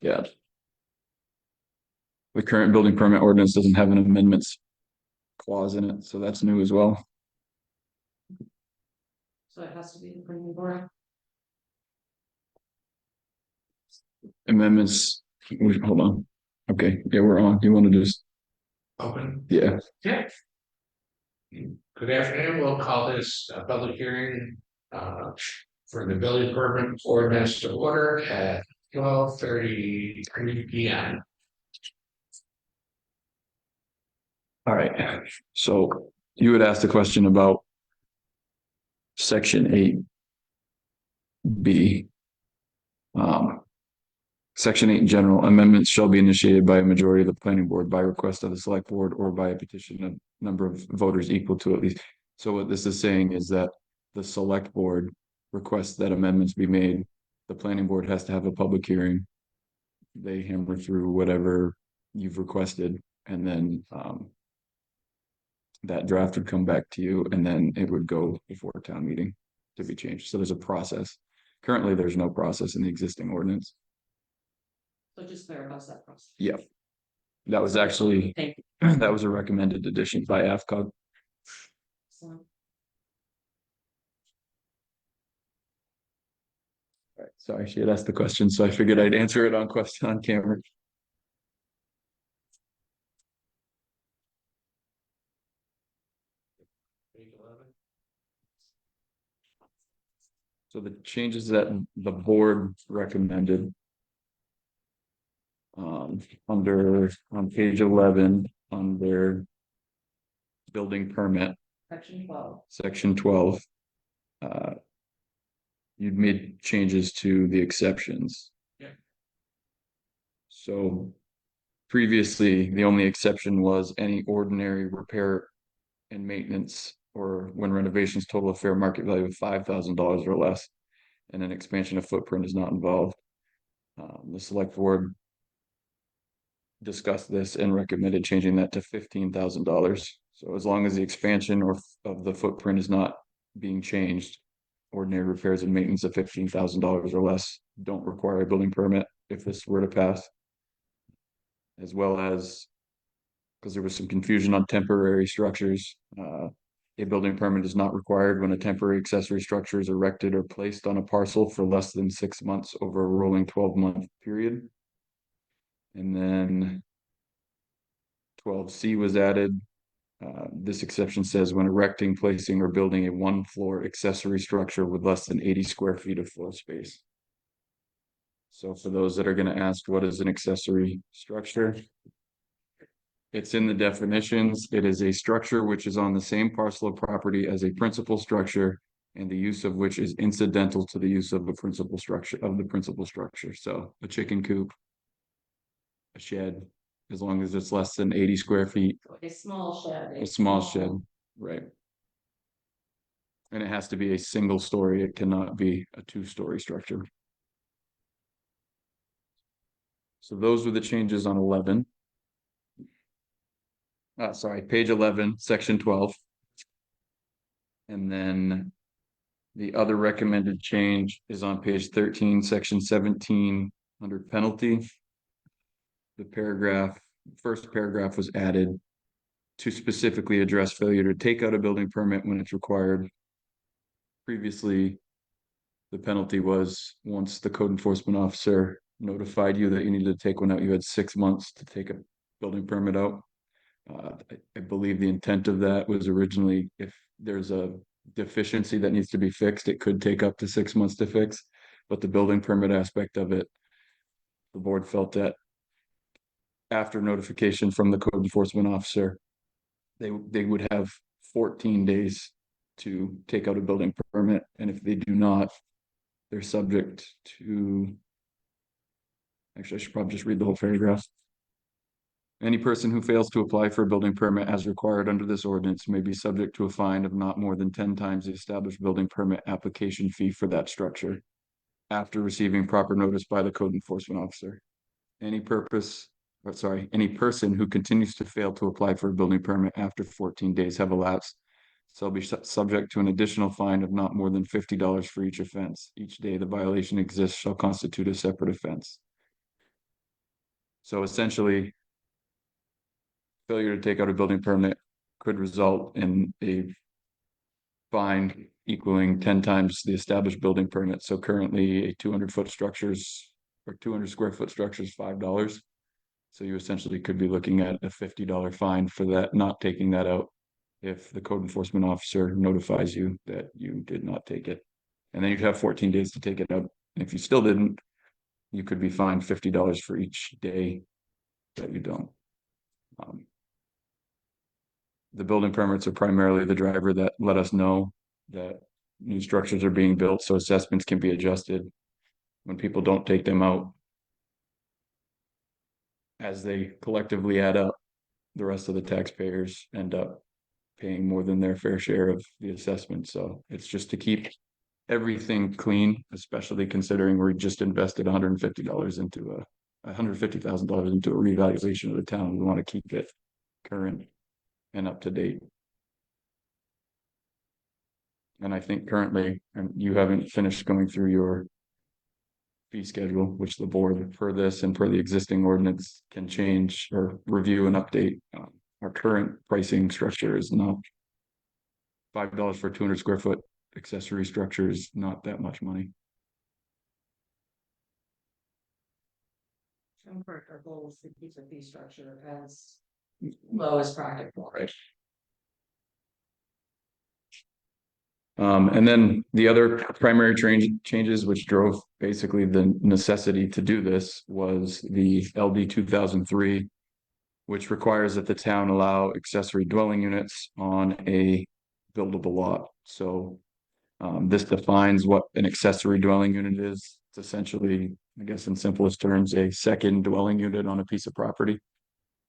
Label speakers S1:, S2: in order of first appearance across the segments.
S1: Yeah. The current building permit ordinance doesn't have an amendments clause in it, so that's new as well.
S2: So it has to be the planning board.
S1: Amendments, hold on. Okay, yeah, we're on. You want to just,
S3: Open.
S1: yeah,
S3: Yeah. Good afternoon. We'll call this a public hearing for the building permit ordinance to order at 12:33 p.m.
S1: all right. So you had asked a question about section 8B. Section 8 in general, amendments shall be initiated by a majority of the planning board by request of the select board or by a petition of number of voters equal to at least. So what this is saying is that the select board requests that amendments be made. The planning board has to have a public hearing. They hammer through whatever you've requested, and then that draft would come back to you, and then it would go before a town meeting to be changed. So there's a process. Currently, there's no process in the existing ordinance.
S2: So just clarifies that process.
S1: Yeah. That was actually,
S2: Thank you.
S1: that was a recommended addition by AFCOG.
S2: So,
S1: Right. Sorry, she had asked the question, so I figured I'd answer it on camera. So the changes that the board recommended on page 11 under building permit
S2: section 12.
S1: section 12, you'd made changes to the exceptions.
S3: Yeah.
S1: So previously, the only exception was any ordinary repair and maintenance, or when renovations total a fair market value of $5,000 or less, and an expansion of footprint is not involved. The select board discussed this and recommended changing that to $15,000. So as long as the expansion of the footprint is not being changed, ordinary repairs and maintenance of $15,000 or less don't require a building permit if this were to pass. As well as, because there was some confusion on temporary structures, a building permit is not required when a temporary accessory structure is erected or placed on a parcel for less than 6 months over a rolling 12-month period. And then 12C was added. This exception says when erecting, placing, or building a one-floor accessory structure with less than 80 square feet of floor space. So for those that are going to ask, what is an accessory structure? It's in the definitions. It is a structure which is on the same parcel of property as a principal structure, and the use of which is incidental to the use of the principal structure. So a chicken coop, a shed, as long as it's less than 80 square feet.
S2: A small shed.
S1: A small shed, right. And it has to be a single story. It cannot be a 2-story structure. So those were the changes on 11. Sorry, page 11, section 12. And then the other recommended change is on page 13, section 17, under penalty. The first paragraph was added to specifically address failure to take out a building permit when it's required. Previously, the penalty was once the code enforcement officer notified you that you needed to take one out, you had 6 months to take a building permit out. I believe the intent of that was originally, if there's a deficiency that needs to be fixed, it could take up to 6 months to fix. But the building permit aspect of it, the board felt that after notification from the code enforcement officer, they would have 14 days to take out a building permit. And if they do not, they're subject to, actually, I should probably just read the whole paragraph. Any person who fails to apply for a building permit as required under this ordinance may be subject to a fine of not more than 10 times the established building permit application fee for that structure after receiving proper notice by the code enforcement officer. Any person who continues to fail to apply for a building permit after 14 days have elapsed shall be subject to an additional fine of not more than $50 for each offense. Each day the violation exists shall constitute a separate offense. So essentially, failure to take out a building permit could result in a fine equaling 10 times the established building permit. So currently a 200-foot structures or 200 square foot structure is $5. So you essentially could be looking at a $50 fine for that, not taking that out, if the code enforcement officer notifies you that you did not take it. And then you'd have 14 days to take it out. And if you still didn't, you could be fined $50 for each day that you don't. The building permits are primarily the driver that let us know that new structures are being built, so assessments can be adjusted when people don't take them out. As they collectively add up, the rest of the taxpayers end up paying more than their fair share of the assessment. So it's just to keep everything clean, especially considering we just invested $150 into $150,000 into a revaluation of the town. We want to keep it current and up to date. And I think currently, and you haven't finished going through your fee schedule, which the board per this and per the existing ordinance can change or review and update. Our current pricing structure is not $5 for 200 square foot accessory structure is not that much money.
S2: Our goal is to keep the fee structure as low as practical.
S1: Right. And then the other primary changes which drove basically the necessity to do this was the LD 2003, which requires that the town allow accessory dwelling units on a buildable lot. So this defines what an accessory dwelling unit is. It's essentially, I guess in simplest terms, a second dwelling unit on a piece of property.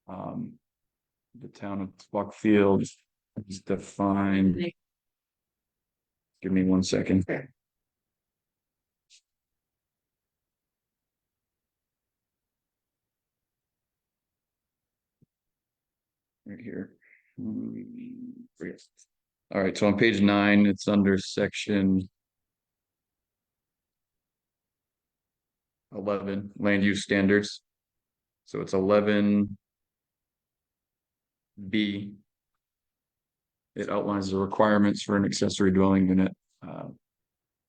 S1: The town of Buckfield is defined. Give me 1 second.
S2: Okay.
S1: Right here. All right, so on page 9, it's under section 11, land use standards. So it's 11B. It outlines the requirements for an accessory dwelling unit.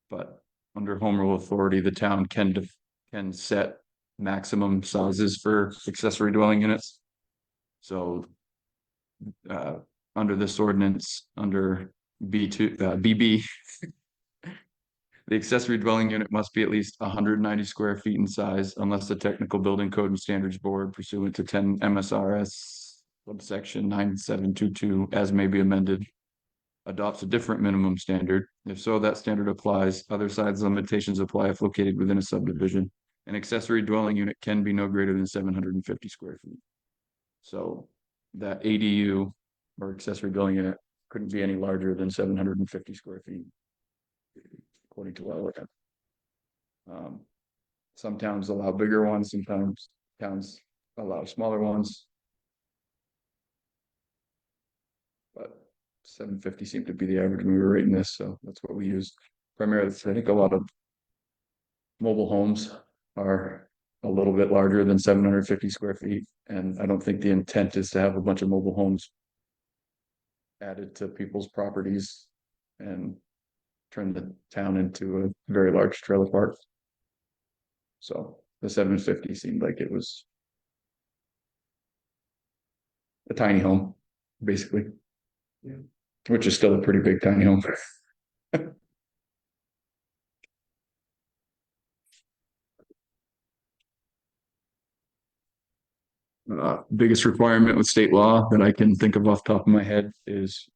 S1: But under home rule authority, the town can set maximum sizes for accessory dwelling units. So under this ordinance, under BB, the accessory dwelling unit must be at least 190 square feet in size unless the Technical Building Code and Standards Board pursuant to 10 MSRS subsection 9722 as may be amended adopts a different minimum standard. If so, that standard applies. Other size limitations apply if located within a subdivision. An accessory dwelling unit can be no greater than 750 square feet. So that ADU or accessory dwelling unit couldn't be any larger than 750 square feet, according to our ordinance. Some towns allow bigger ones, sometimes towns allow smaller ones. But 750 seemed to be the average when we were rating this, so that's what we used. Primarily, I think a lot of mobile homes are a little bit larger than 750 square feet, and I don't think the intent is to have a bunch of mobile homes added to people's properties and turn the town into a very large trailer park. So the 750 seemed like it was a tiny home, basically. Yeah. Which is still a pretty big tiny home. Biggest requirement with state law that I can think of off the top of my head is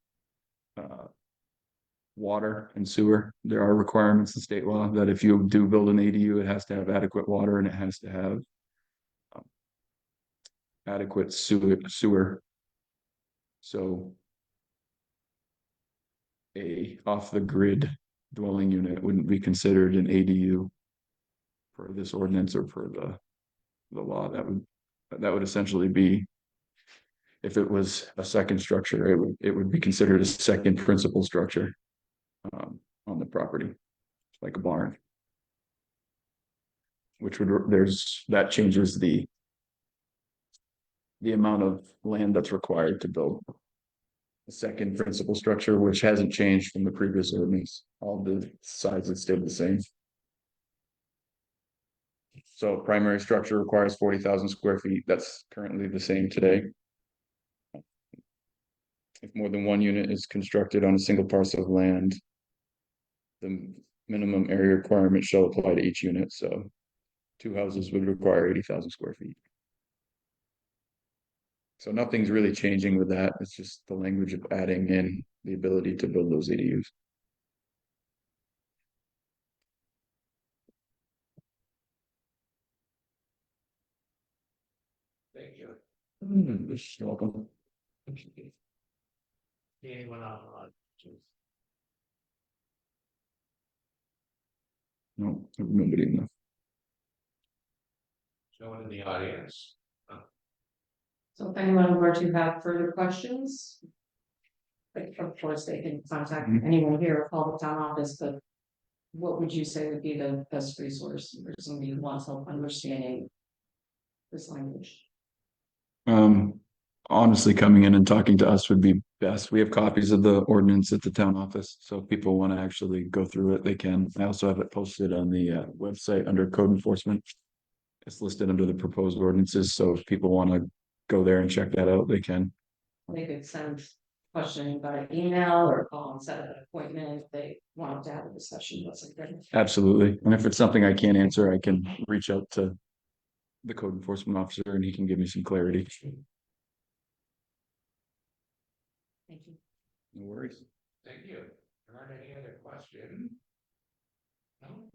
S1: water and sewer. There are requirements in state law that if you do build an ADU, it has to have adequate water and it has to have adequate sewer. So a off the grid dwelling unit wouldn't be considered an ADU for this ordinance or for the law. That would essentially be if it was a second structure, it would be considered a second principal structure. On the property, like a barn. Which would, that changes the amount of land that's required to build a second principal structure, which hasn't changed from the previous ordinance. All the sizes stayed the same. So primary structure requires 40,000 square feet. That's currently the same today. If more than one unit is constructed on a single parcel of land, the minimum area requirement shall apply to each unit. So 2 houses would require 80,000 square feet. So nothing's really changing with that. It's just the language of adding in the ability to build those ADUs.
S3: Thank you.
S1: You're welcome.
S3: Anyone online?
S1: No, nobody in the.
S3: No one in the audience?
S2: So if anyone were to have further questions. Like, of course, they can contact anyone here or call the town office, but. What would you say would be the best resource for somebody who wants help understanding this language?
S1: Honestly, coming in and talking to us would be best. We have copies of the ordinance at the town office, so if people want to actually go through it, they can. I also have it posted on the website under code enforcement. It's listed under the proposed ordinances, so if people want to go there and check that out, they can.
S2: They could send questioning by email or call and set up an appointment if they want to have a discussion with something.
S1: Absolutely. And if it's something I can't answer, I can reach out to the code enforcement officer and he can give me some clarity.
S2: Thank you.
S1: No worries.
S3: Thank you. Are there any other questions? No?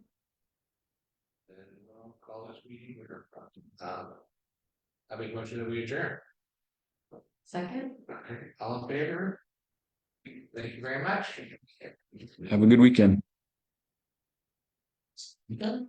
S3: Then we'll call this meeting. I make motion that we adjourn.
S2: Second.
S3: All in favor? Thank you very much.
S1: Have a good weekend.
S2: Done.